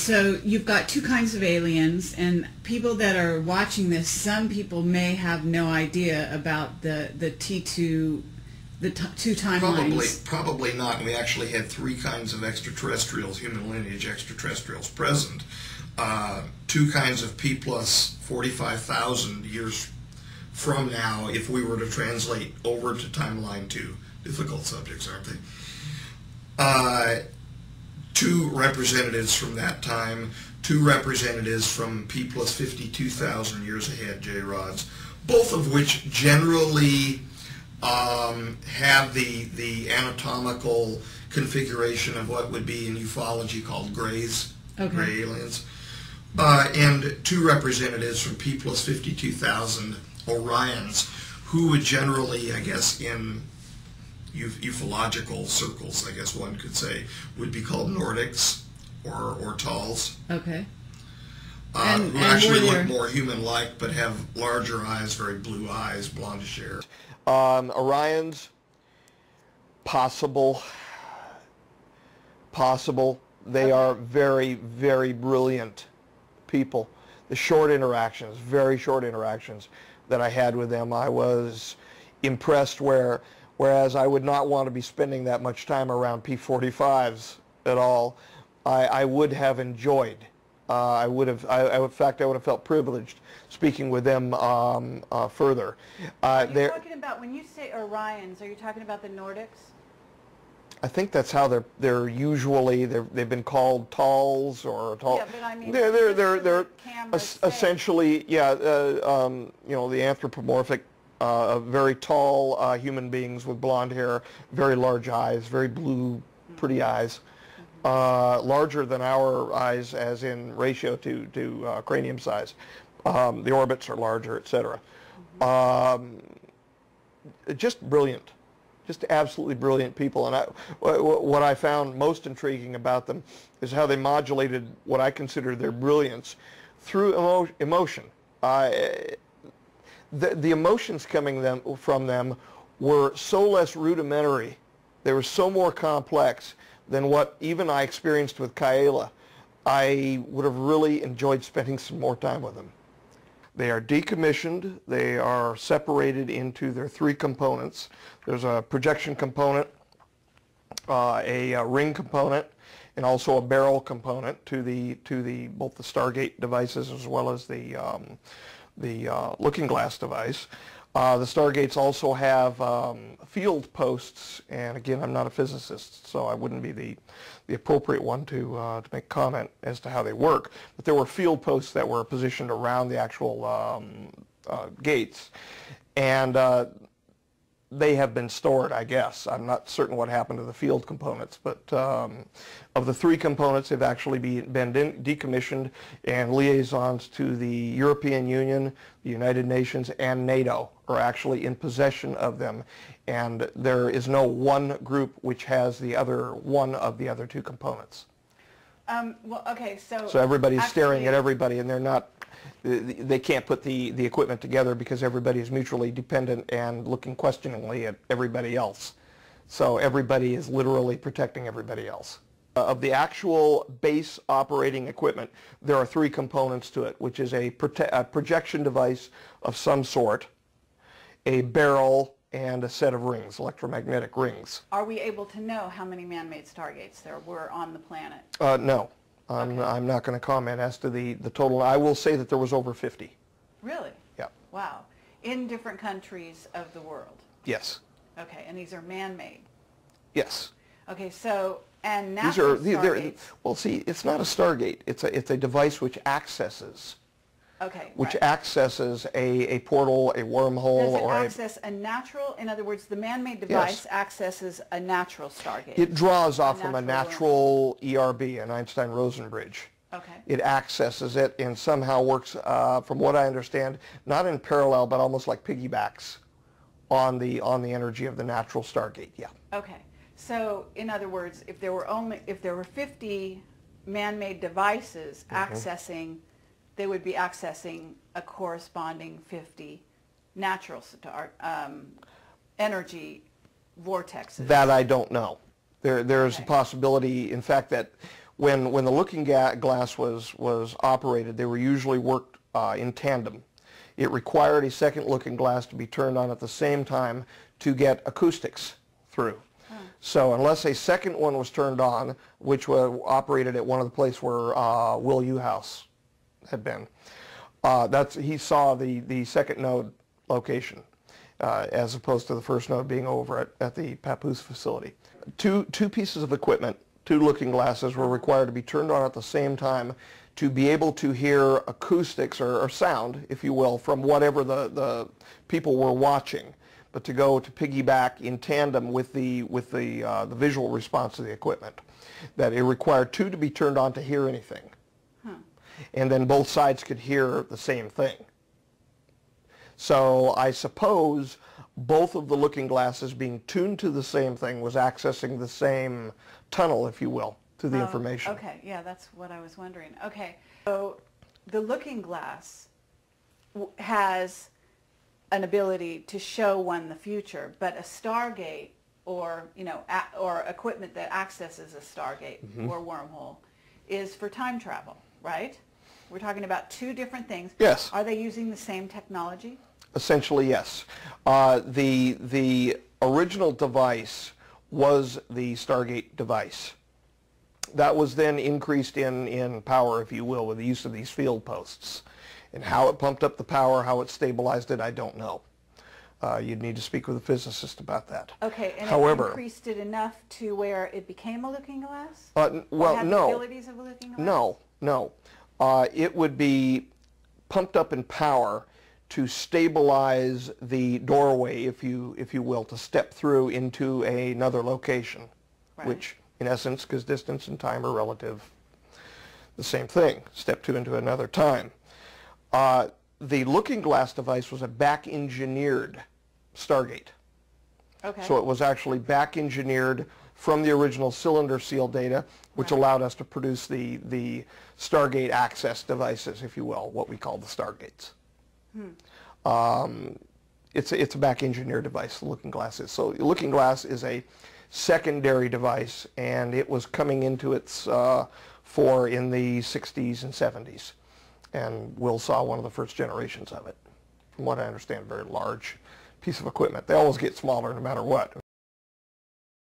So you've got two kinds of aliens, and people that are watching this, some people may have no idea about the T2, two timelines. Probably not. We actually had three kinds of extraterrestrials, human lineage extraterrestrials present. Two kinds of P plus 45,000 years from now, if we were to translate over to timeline 2. Difficult subjects, aren't they? Two representatives from that time, two representatives from P plus 52,000 years ahead, J-rods, both of which generally have the anatomical configuration of what would be in ufology called grays, gray aliens, and two representatives from P plus 52,000 Orions, who would generally, I guess, in ufological circles, I guess one could say, would be called Nordics or Talls. Okay. Who actually look more human-like but have larger eyes, very blue eyes, blondish hair. Orions, possible. They are very, very brilliant people. The short interactions, very short interactions that I had with them, I was impressed whereas I would not want to be spending that much time around P45s at all. I would have enjoyed. In fact, I would have felt privileged speaking with them further. Are you talking about, when you say Orions, are you talking about the Nordics? I think that's how they're usually they've been called Talls or Tall. Yeah, but I mean, they're essentially you know, the anthropomorphic, very tall human beings with blonde hair, very large eyes, very blue, pretty eyes, larger than our eyes as in ratio to cranium size. The orbits are larger, etc. Just brilliant. Just absolutely brilliant people, and what I found most intriguing about them is how they modulated what I consider their brilliance through emotion. The emotions coming from them were so less rudimentary, they were so more complex than what even I experienced with Kaela. I would have really enjoyed spending some more time with them. They are decommissioned. They are separated into their three components. There's a projection component, a ring component, and also a barrel component to both the Stargate devices as well as the looking glass device. The Stargates also have field posts, and again, I'm not a physicist, so I wouldn't be the appropriate one to make comment as to how they work. But there were field posts that were positioned around the actual gates, and they have been stored, I guess. I'm not certain what happened to the field components, but of the three components, they've actually been decommissioned, and liaisons to the European Union, the United Nations, and NATO are actually in possession of them, and there is no one group which has one of the other two components. Well, okay, so everybody's staring at everybody, and they can't put the equipment together because everybody is mutually dependent and looking questioningly at everybody else. So everybody is literally protecting everybody else. Of the actual base operating equipment, there are three components to it, which is a projection device of some sort, a barrel, and a set of rings, electromagnetic rings. Are we able to know how many man-made Stargates there were on the planet? No. I'm not going to comment as to the total. I will say that there was over 50. Really? Yeah. Wow. In different countries of the world? Yes. Okay, and these are man-made? Yes. Okay, so, and natural Stargates? Well, see, it's not a Stargate. It's a device which accesses. Okay, which accesses a portal, a wormhole, Does it access a natural, in other words, the man-made device accesses a natural Stargate? It draws off from a natural ERB, an Einstein-Rosen bridge. Okay. It accesses it and somehow works, from what I understand, not in parallel, but almost like piggybacks on the energy of the natural Stargate. Yeah. Okay. So, in other words, if there were 50 man-made devices accessing, they would be accessing a corresponding 50 natural energy vortexes. That I don't know. There's a possibility, in fact, that when the looking glass was operated, they were usually worked in tandem. It required a second looking glass to be turned on at the same time to get acoustics through. So unless a second one was turned on, which was operated at one of the places where Will Uhouse had been, he saw the second node location as opposed to the first node being over at the Papoose facility. Two pieces of equipment, two looking glasses, were required to be turned on at the same time to be able to hear acoustics or sound, if you will, from whatever the people were watching, but to go to piggyback in tandem with the visual response of the equipment. That it required two to be turned on to hear anything. And then both sides could hear the same thing. So I suppose both of the looking glasses being tuned to the same thing was accessing the same tunnel, if you will, to the information. Okay, yeah, that's what I was wondering. Okay, so the looking glass has an ability to show one the future, but a Stargate or, or equipment that accesses a Stargate or wormhole is for time travel, right? We're talking about two different things. Yes. Are they using the same technology? Essentially, yes. The original device was the Stargate device. That was then increased in power, if you will, with the use of these field posts. And how it pumped up the power, how it stabilized it, I don't know. You'd need to speak with a physicist about that. Okay, and however, it increased it enough to where it became a looking glass? Well, had no. The abilities of a looking glass? No. It would be pumped up in power to stabilize the doorway, if you will, to step through into another location, Right. which in essence, because distance and time are relative, the same thing, step two into another time. The looking glass device was a back-engineered Stargate. Okay. So it was actually back-engineered from the original cylinder seal data, which allowed us to produce the Stargate access devices, if you will, what we call the Stargates. It's a back-engineered device, the looking glass is. So the looking glass is a secondary device, and it was coming into its fore in the 60s and 70s. And Will saw one of the first generations of it. From what I understand, a very large piece of equipment. They always get smaller no matter what.